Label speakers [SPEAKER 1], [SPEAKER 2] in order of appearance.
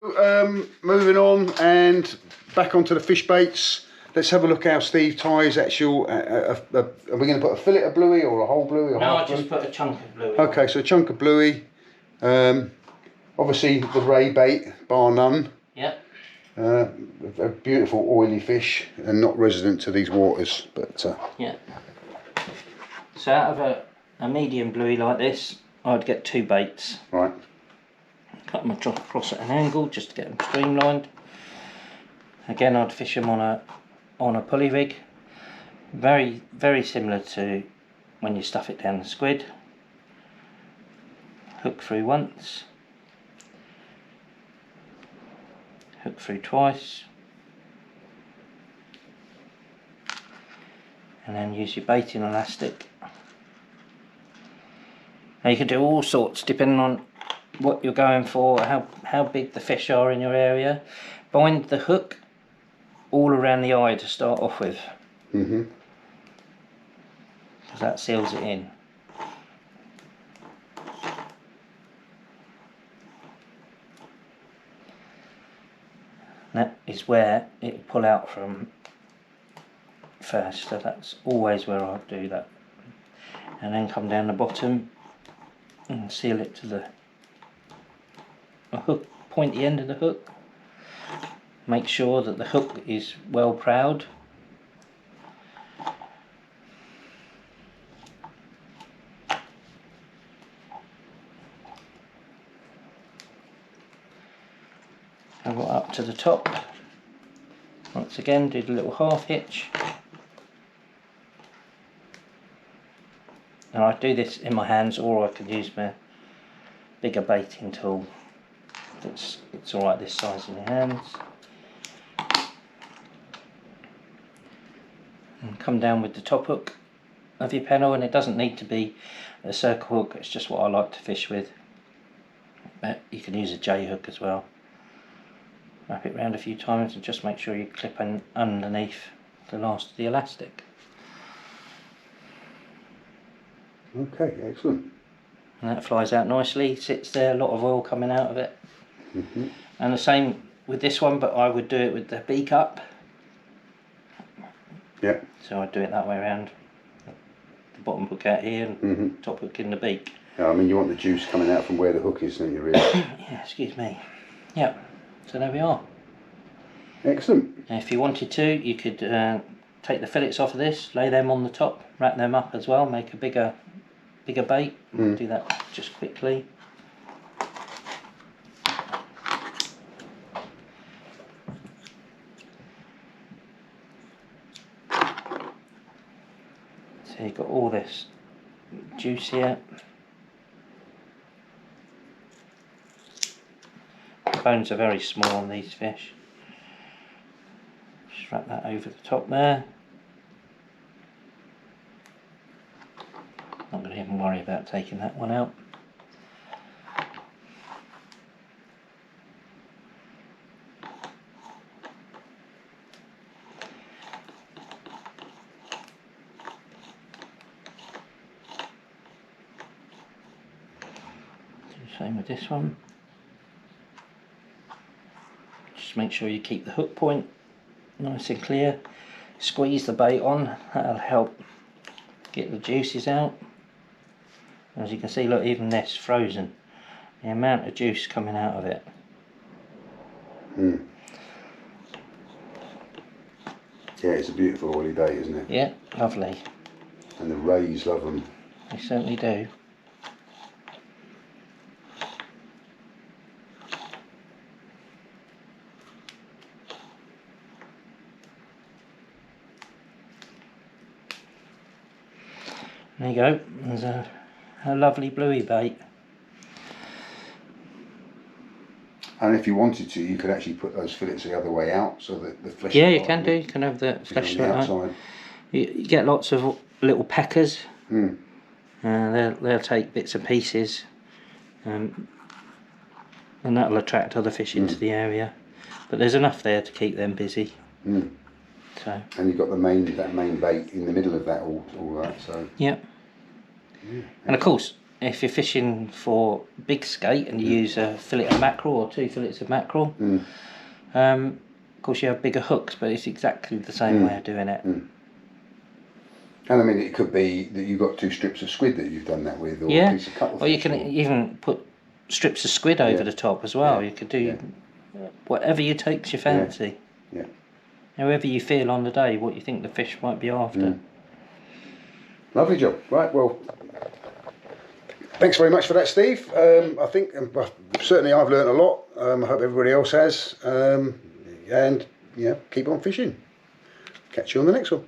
[SPEAKER 1] Moving on and back onto the fish baits. Let's have a look how Steve ties actual. Are we going to put a fillet of bluey or a whole bluey? Or
[SPEAKER 2] no,
[SPEAKER 1] half
[SPEAKER 2] I just put a chunk of bluey.
[SPEAKER 1] Okay, so a chunk of bluey. Obviously the ray bait, bar none.
[SPEAKER 2] Yep.
[SPEAKER 1] A beautiful oily fish and not resident to these waters, but
[SPEAKER 2] yeah. So out of a medium bluey like this, I'd get 2 baits.
[SPEAKER 1] Right.
[SPEAKER 2] Cut them across at an angle just to get them streamlined. Again, I'd fish them on a pulley rig. Very, very similar to when you stuff it down the squid. Hook through once. Hook through twice. And then use your baiting elastic. Now you can do all sorts depending on what you're going for, how big the fish are in your area. Bind the hook all around the eye to start off with. Because that seals it in. That is where it will pull out from first, so that's always where I'll do that. And then come down the bottom and seal it to the hook, pointy end of the hook. Make sure that the hook is well proud. I got up to the top. Once again, did a little half hitch. And I do this in my hands, or I could use my bigger baiting tool. It's alright this size in your hands. And come down with the top hook of your pennel, and it doesn't need to be a circle hook, it's just what I like to fish with. But you can use a J hook as well. Wrap it round a few times and just make sure you clip in underneath the last of the elastic.
[SPEAKER 1] Okay, excellent.
[SPEAKER 2] And that flies out nicely, sits there, a lot of oil coming out of it. And the same with this one, but I would do it with the beak up.
[SPEAKER 1] Yeah.
[SPEAKER 2] So I'd do it that way around. The bottom hook out here and top hook in the beak.
[SPEAKER 1] Yeah, I mean you want the juice coming out from where the hook is, don't you really?
[SPEAKER 2] Yeah, excuse me. Yeah, so there we are.
[SPEAKER 1] Excellent.
[SPEAKER 2] Now if you wanted to, you could take the fillets off of this, lay them on the top, wrap them up as well, make a bigger bait. Do that just quickly. So you've got all this juice here. The bones are very small on these fish. Just wrap that over the top there. Not going to even worry about taking that one out. Same with this one. Just make sure you keep the hook point nice and clear. Squeeze the bait on, that'll help get the juices out. As you can see, look, even this frozen. The amount of juice coming out of it.
[SPEAKER 1] Yeah, it's a beautiful oily bait, isn't it?
[SPEAKER 2] Yeah, lovely.
[SPEAKER 1] And the rays love them.
[SPEAKER 2] They certainly do. There you go, there's a lovely bluey bait.
[SPEAKER 1] And if you wanted to, you could actually put those fillets the other way out so that the flesh...
[SPEAKER 2] Yeah, you can do. You can have the flesh like that. You get lots of little peckers. They'll take bits and pieces. And that'll attract other fish into the area. But there's enough there to keep them busy. So.
[SPEAKER 1] And you've got that main bait in the middle of that all right, so...
[SPEAKER 2] Yeah. And of course, if you're fishing for big skate and you use a fillet of mackerel or 2 fillets of mackerel, of course you have bigger hooks, but it's exactly the same way of doing it.
[SPEAKER 1] And I mean, it could be that you've got 2 strips of squid that you've done that with, or a piece of cuttlefish.
[SPEAKER 2] Or you can even put strips of squid over the top as well. You could do whatever you takes your fancy.
[SPEAKER 1] Yeah.
[SPEAKER 2] However you feel on the day, what you think the fish might be after.
[SPEAKER 1] Lovely job. Right, well, thanks very much for that, Steve. I think certainly I've learned a lot. I hope everybody else has. And yeah, keep on fishing. Catch you on the next one.